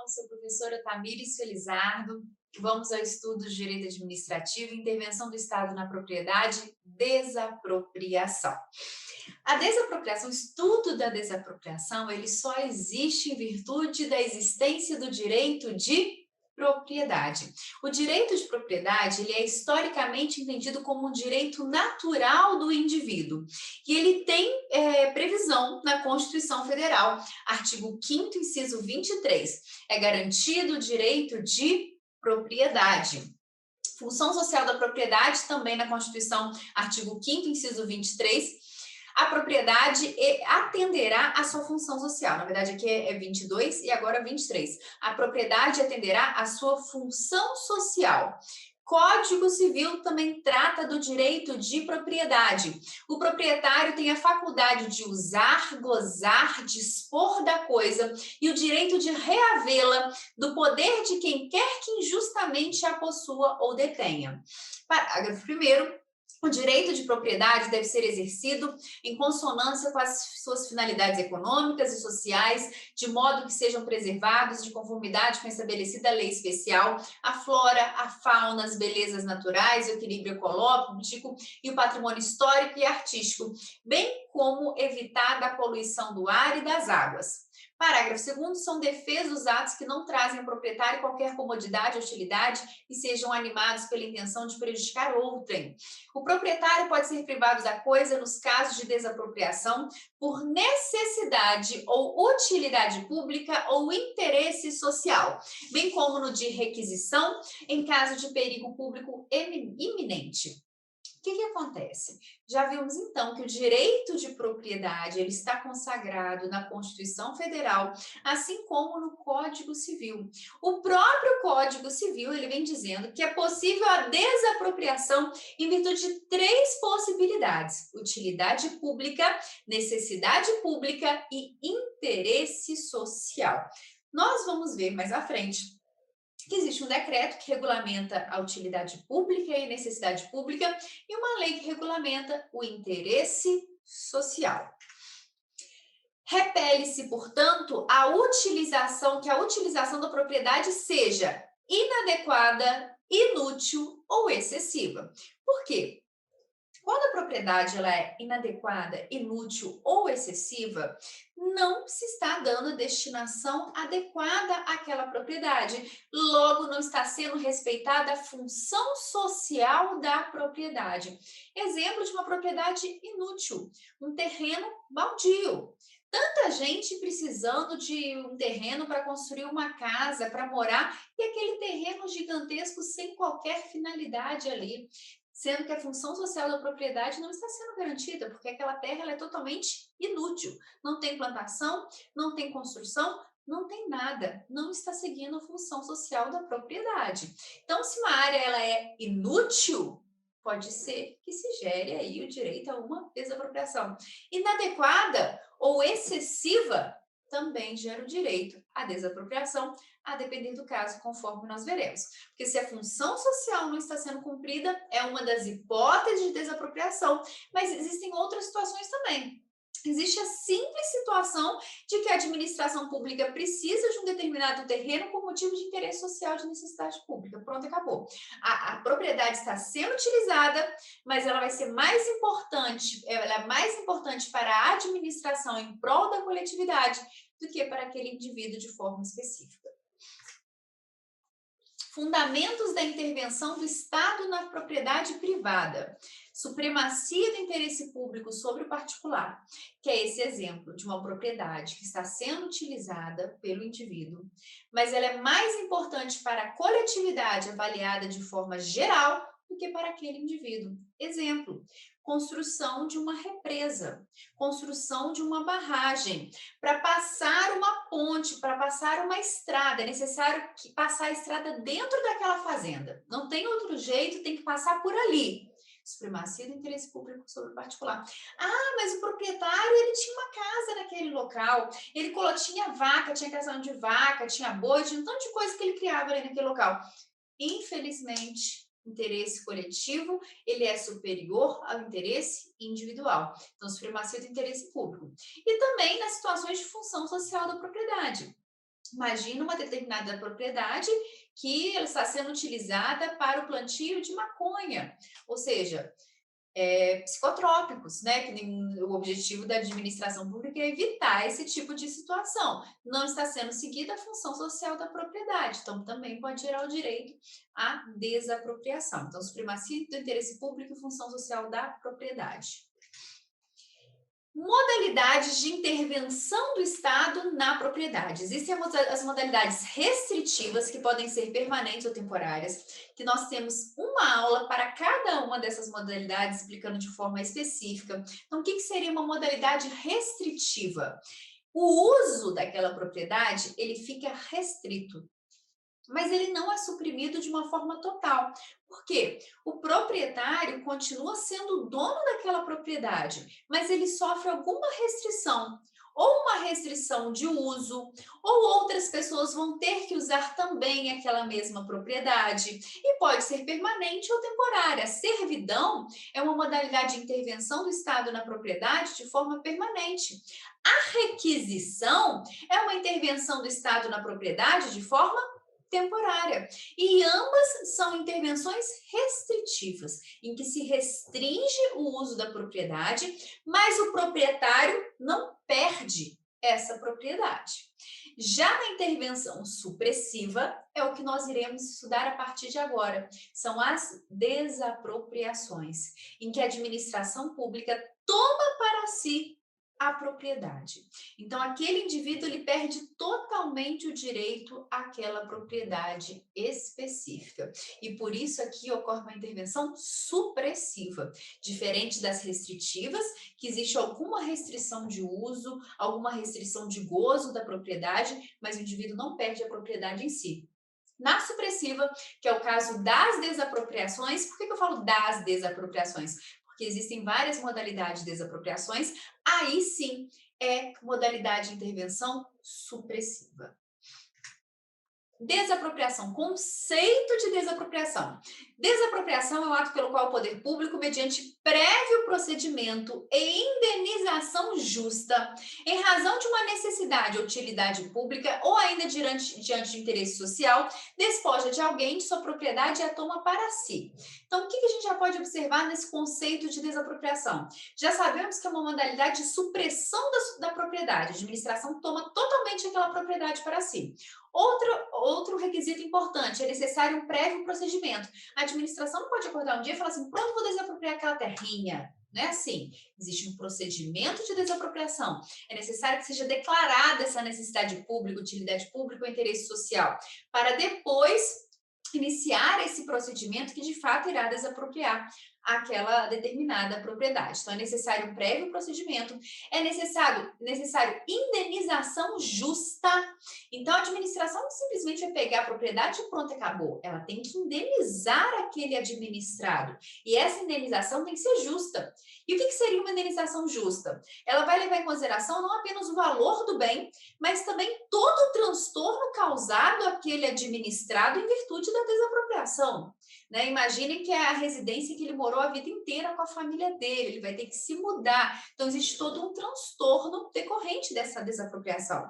sou a professora Tamires Felizardo. Vamos ao estudo de direito administrativo, intervenção do Estado na propriedade, desapropriação. A desapropriação, o estudo da desapropriação, ele só existe em virtude da existência do direito de propriedade. O direito de propriedade, ele é historicamente entendido como um direito natural do indivíduo. E ele tem previsão na Constituição Federal, artigo 5º, inciso 23. É garantido o direito de propriedade. Função social da propriedade, também na Constituição, artigo 5º, inciso 23. A propriedade atenderá à sua função social. Na verdade, aqui é 22 e agora 23. A propriedade atenderá à sua função social. Código Civil também trata do direito de propriedade. O proprietário tem a faculdade de usar, gozar, dispor da coisa e o direito de reavê-la do poder de quem quer que injustamente a possua ou detenha. Parágrafo 1º. O direito de propriedade deve ser exercido em consonância com as suas finalidades econômicas e sociais, de modo que sejam preservados, de conformidade com a estabelecida lei especial, a flora, a fauna, as belezas naturais, o equilíbrio ecológico e o patrimônio histórico e artístico, bem como evitada a poluição do ar e das águas. Parágrafo 2º, são defesos os atos que não trazem ao proprietário qualquer comodidade ou utilidade e sejam animados pela intenção de prejudicar outrem. O proprietário pode ser privado da coisa nos casos de desapropriação por necessidade ou utilidade pública ou interesse social, bem como no de requisição em caso de perigo público iminente. O que acontece? Já vimos então que o direito de propriedade ele está consagrado na Constituição Federal, assim como no Código Civil. O próprio Código Civil ele vem dizendo que é possível a desapropriação em virtude de 3 possibilidades: utilidade pública, necessidade pública e interesse social. Nós vamos ver mais à frente que existe um decreto que regulamenta a utilidade pública e a necessidade pública e uma lei que regulamenta o interesse social. Repele-se, portanto, que a utilização da propriedade seja inadequada, inútil ou excessiva. Por quê? Quando a propriedade ela é inadequada, inútil ou excessiva, não se está dando a destinação adequada àquela propriedade. Logo, não está sendo respeitada a função social da propriedade. Exemplo de uma propriedade inútil, um terreno baldio. Tanta gente precisando de um terreno para construir uma casa, para morar, e aquele terreno gigantesco sem qualquer finalidade ali, sendo que a função social da propriedade não está sendo garantida, porque aquela terra ela é totalmente inútil. Não tem plantação, não tem construção, não tem nada. Não está seguindo a função social da propriedade. Então, se uma área ela é inútil, pode ser que se gere aí o direito a uma desapropriação. Inadequada ou excessiva, também gera o direito à desapropriação, a depender do caso, conforme nós veremos. Porque se a função social não está sendo cumprida, é uma das hipóteses de desapropriação, mas existem outras situações também. Existe a simples situação de que a administração pública precisa de um determinado terreno por motivo de interesse social de necessidade pública. Pronto, acabou. A propriedade está sendo utilizada, mas ela vai ser mais importante, ela é mais importante para a administração em prol da coletividade do que para aquele indivíduo de forma específica. Fundamentos da intervenção do Estado na propriedade privada. Supremacia do interesse público sobre o particular, que é esse exemplo de uma propriedade que está sendo utilizada pelo indivíduo, mas ela é mais importante para a coletividade avaliada de forma geral do que para aquele indivíduo. Exemplo: construção de uma represa, construção de uma barragem, para passar uma ponte, para passar uma estrada, é necessário passar a estrada dentro daquela fazenda. Não tem outro jeito, tem que passar por ali. Supremacia do interesse público sobre o particular. Ah, mas o proprietário, ele tinha uma casa naquele local, ele tinha vaca, tinha criação de vaca, tinha boi, tinha um tanto de coisa que ele criava ali naquele local. Infelizmente, interesse coletivo, ele é superior ao interesse individual. Então, supremacia do interesse público. E também nas situações de função social da propriedade. Imagina uma determinada propriedade que ela está sendo utilizada para o plantio de maconha, ou seja, psicotrópicos, né? O objetivo da administração pública é evitar esse tipo de situação. Não está sendo seguida a função social da propriedade, então também pode gerar o direito à desapropriação. Então, supremacia do interesse público e função social da propriedade. Modalidades de intervenção do Estado na propriedade. Existem as modalidades restritivas, que podem ser permanentes ou temporárias, que nós temos uma aula para cada uma dessas modalidades, explicando de forma específica. Então, o que seria uma modalidade restritiva? O uso daquela propriedade, ele fica restrito, mas ele não é suprimido de uma forma total. Por quê? O proprietário continua sendo o dono daquela propriedade, mas ele sofre alguma restrição, ou uma restrição de uso, ou outras pessoas vão ter que usar também aquela mesma propriedade, e pode ser permanente ou temporária. A servidão é uma modalidade de intervenção do Estado na propriedade de forma permanente. A requisição é uma intervenção do Estado na propriedade de forma temporária. E ambas são intervenções restritivas, em que se restringe o uso da propriedade, mas o proprietário não perde essa propriedade. Já na intervenção supressiva, é o que nós iremos estudar a partir de agora. São as desapropriações, em que a administração pública toma para si a propriedade. Então, aquele indivíduo ele perde totalmente o direito àquela propriedade específica. E por isso aqui ocorre uma intervenção supressiva, diferente das restritivas, que existe alguma restrição de uso, alguma restrição de gozo da propriedade, mas o indivíduo não perde a propriedade em si. Na supressiva, que é o caso das desapropriações, por que eu falo das desapropriações? Porque existem várias modalidades de desapropriações, aí sim é modalidade de intervenção supressiva. Desapropriação, conceito de desapropriação. Desapropriação é o ato pelo qual o poder público, mediante prévio procedimento e indenização justa, em razão de uma necessidade ou utilidade pública ou ainda diante de interesse social, despoja de alguém de sua propriedade e a toma para si. Então, o que a gente já pode observar nesse conceito de desapropriação? Já sabemos que é uma modalidade de supressão da propriedade. A administração toma totalmente aquela propriedade para si. Outro requisito importante, é necessário um prévio procedimento. A administração não pode acordar um dia e falar assim, pronto, vou desapropriar aquela terrinha. Não é assim. Existe um procedimento de desapropriação. É necessário que seja declarada essa necessidade pública, utilidade pública ou interesse social, para depois iniciar esse procedimento que de fato irá desapropriar aquela determinada propriedade. Então, é necessário um prévio procedimento, é necessário indenização justa. Então, a administração não simplesmente vai pegar a propriedade e pronto, acabou. Ela tem que indenizar aquele administrado. E essa indenização tem que ser justa. E o que seria uma indenização justa? Ela vai levar em consideração não apenas o valor do bem, mas também todo o transtorno causado àquele administrado em virtude da desapropriação. Né? Imagine que é a residência que ele morou a vida inteira com a família dele, ele vai ter que se mudar. Então, existe todo um transtorno decorrente dessa desapropriação.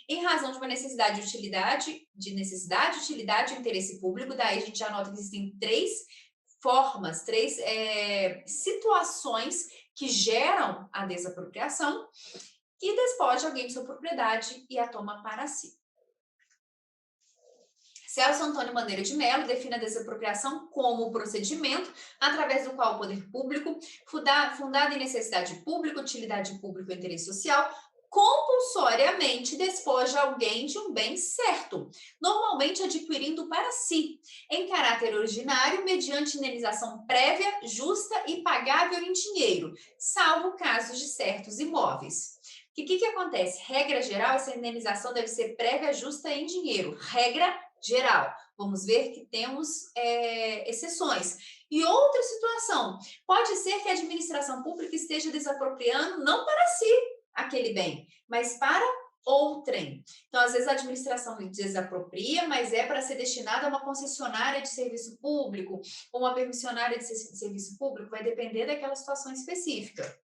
Em razão de uma necessidade, utilidade e interesse público, daí a gente já nota que existem três formas, três situações que geram a desapropriação e despoja alguém de sua propriedade e a toma para si. Celso Antônio Bandeira de Mello define a desapropriação como o procedimento através do qual o poder público, fundado em necessidade pública, utilidade pública ou interesse social, compulsoriamente despoja alguém de um bem certo, normalmente adquirindo para si, em caráter originário, mediante indenização prévia, justa e pagável em dinheiro, salvo casos de certos imóveis. O que acontece? Regra geral, essa indenização deve ser prévia, justa e em dinheiro. Regra geral. Vamos ver que temos exceções. E outra situação, pode ser que a administração pública esteja desapropriando não para si aquele bem, mas para outrem. Então, às vezes a administração desapropria, mas é para ser destinada a uma concessionária de serviço público ou uma permissionária de serviço público, vai depender daquela situação específica.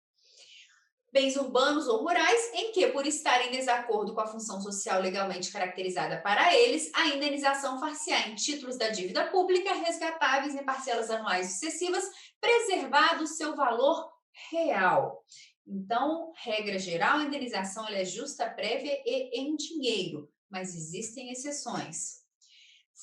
Bens urbanos ou rurais, em que, por estar em desacordo com a função social legalmente caracterizada para eles, a indenização far-se-á em títulos da dívida pública resgatáveis em parcelas anuais sucessivas, preservado seu valor real. Então, regra geral, a indenização ela é justa, prévia e em dinheiro, mas existem exceções.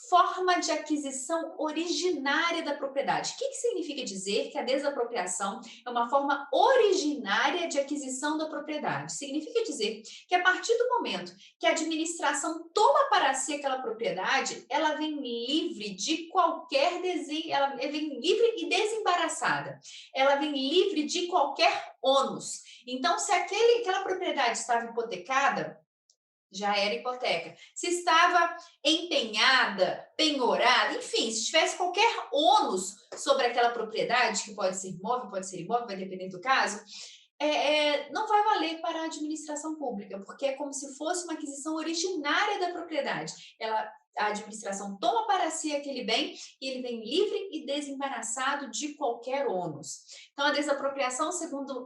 Forma de aquisição originária da propriedade. O que significa dizer que a desapropriação é uma forma originária de aquisição da propriedade? Significa dizer que a partir do momento que a administração toma para si aquela propriedade, ela vem livre de qualquer desenho, ela vem livre e desembaraçada. Ela vem livre de qualquer ônus. Então, se aquela propriedade estava hipotecada, já era hipoteca. Se estava empenhada, penhorada, enfim, se tivesse qualquer ônus sobre aquela propriedade, que pode ser imóvel, pode ser imóvel, vai depender do caso, não vai valer para a administração pública, porque é como se fosse uma aquisição originária da propriedade. A administração toma para si aquele bem e ele vem livre e desembaraçado de qualquer ônus. Então, a desapropriação, segundo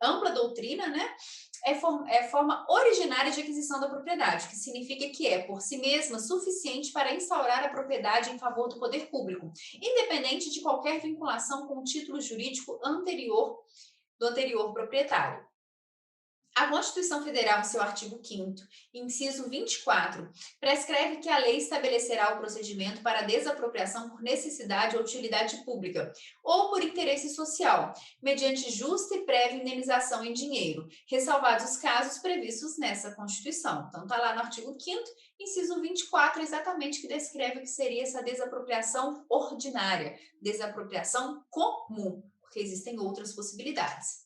ampla doutrina, né? É forma originária de aquisição da propriedade, que significa que é, por si mesma, suficiente para instaurar a propriedade em favor do poder público, independente de qualquer vinculação com o título jurídico do anterior proprietário. A Constituição Federal, em seu artigo 5º, inciso 24, prescreve que a lei estabelecerá o procedimento para desapropriação por necessidade ou utilidade pública ou por interesse social, mediante justa e prévia indenização em dinheiro, ressalvados os casos previstos nessa Constituição. Então, está lá no artigo 5º, inciso 24, exatamente que descreve o que seria essa desapropriação ordinária, desapropriação comum, porque existem outras possibilidades.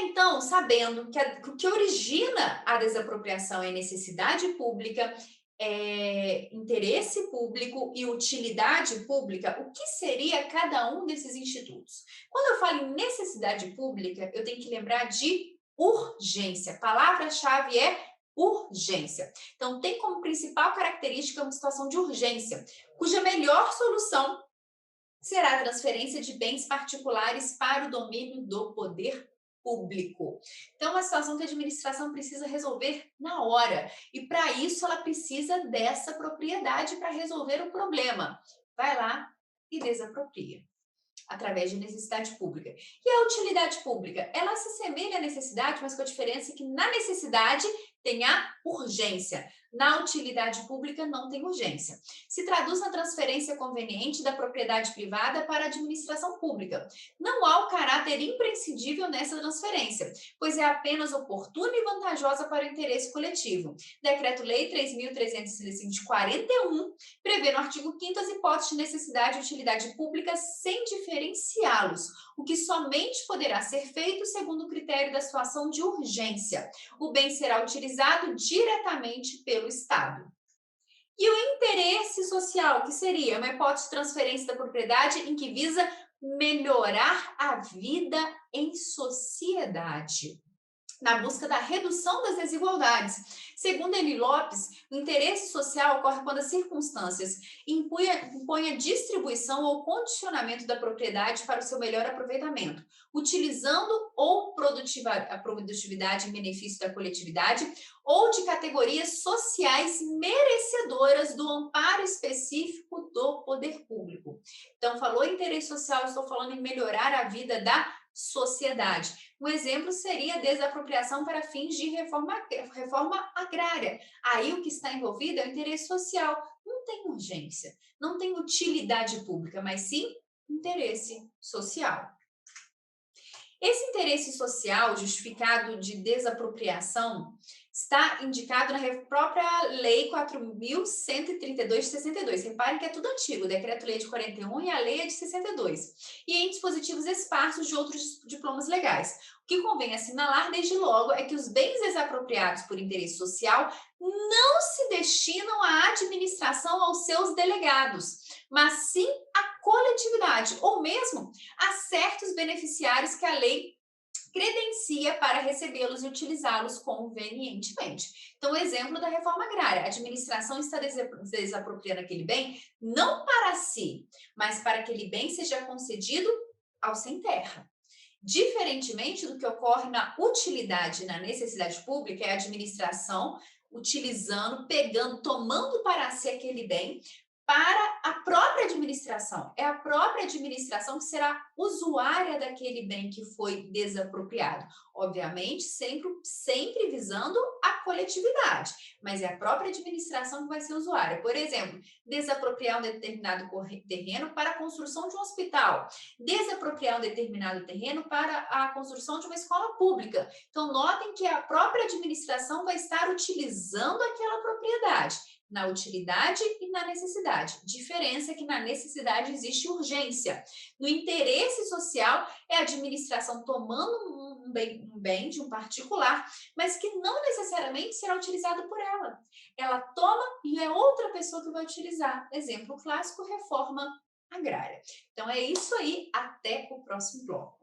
Então, sabendo que o que origina a desapropriação é necessidade pública, interesse público e utilidade pública, o que seria cada um desses institutos? Quando eu falo em necessidade pública, eu tenho que lembrar de urgência. A palavra-chave é urgência. Então, tem como principal característica uma situação de urgência, cuja melhor solução será a transferência de bens particulares para o domínio do poder público. Então, é uma situação que a administração precisa resolver na hora. E, para isso, ela precisa dessa propriedade para resolver o problema. Vai lá e desapropria, através de necessidade pública. E a utilidade pública? Ela se assemelha à necessidade, mas com a diferença que na necessidade tem a urgência. Na utilidade pública não tem urgência. Se traduz na transferência conveniente da propriedade privada para a administração pública. Não há o caráter imprescindível nessa transferência, pois é apenas oportuna e vantajosa para o interesse coletivo. Decreto-Lei 3.365 de 41 prevê no artigo 5º as hipóteses de necessidade e utilidade pública sem diferenciá-los, o que somente poderá ser feito segundo o critério da situação de urgência. O bem será utilizado diretamente pelo Estado. E o interesse social, que seria uma hipótese de transferência da propriedade em que visa melhorar a vida em sociedade, na busca da redução das desigualdades. Segundo Eli Lopes, o interesse social ocorre quando as circunstâncias impõem a distribuição ou condicionamento da propriedade para o seu melhor aproveitamento, utilizando ou a produtividade em benefício da coletividade ou de categorias sociais merecedoras do amparo específico do poder público. Então, falou em interesse social, estou falando em melhorar a vida da sociedade. Um exemplo seria a desapropriação para fins de reforma agrária. Aí o que está envolvido é o interesse social. Não tem urgência, não tem utilidade pública, mas sim interesse social. Esse interesse social justificado de desapropriação está indicado na própria Lei 4.132 de 62. Reparem que é tudo antigo, o Decreto-Lei de 41 e a Lei é de 62. E em dispositivos esparsos de outros diplomas legais. O que convém assinalar, desde logo, é que os bens desapropriados por interesse social não se destinam à administração aos seus delegados, mas sim à coletividade, ou mesmo a certos beneficiários que a lei credencia para recebê-los e utilizá-los convenientemente. Então, o exemplo da reforma agrária. A administração está desapropriando aquele bem não para si, mas para que aquele bem seja concedido ao sem terra. Diferentemente do que ocorre na utilidade e na necessidade pública, é a administração utilizando, pegando, tomando para si aquele bem para a própria administração. É a própria administração que será usuária daquele bem que foi desapropriado. Obviamente, sempre visando a coletividade, mas é a própria administração que vai ser usuária. Por exemplo, desapropriar um determinado terreno para a construção de um hospital, desapropriar um determinado terreno para a construção de uma escola pública. Então, notem que a própria administração vai estar utilizando aquela propriedade na utilidade e na necessidade. Diferença é que na necessidade existe urgência. No interesse social, é a administração tomando um bem de um particular, mas que não necessariamente será utilizado por ela. Ela toma e é outra pessoa que vai utilizar. Exemplo clássico, reforma agrária. Então é isso aí, até o próximo bloco.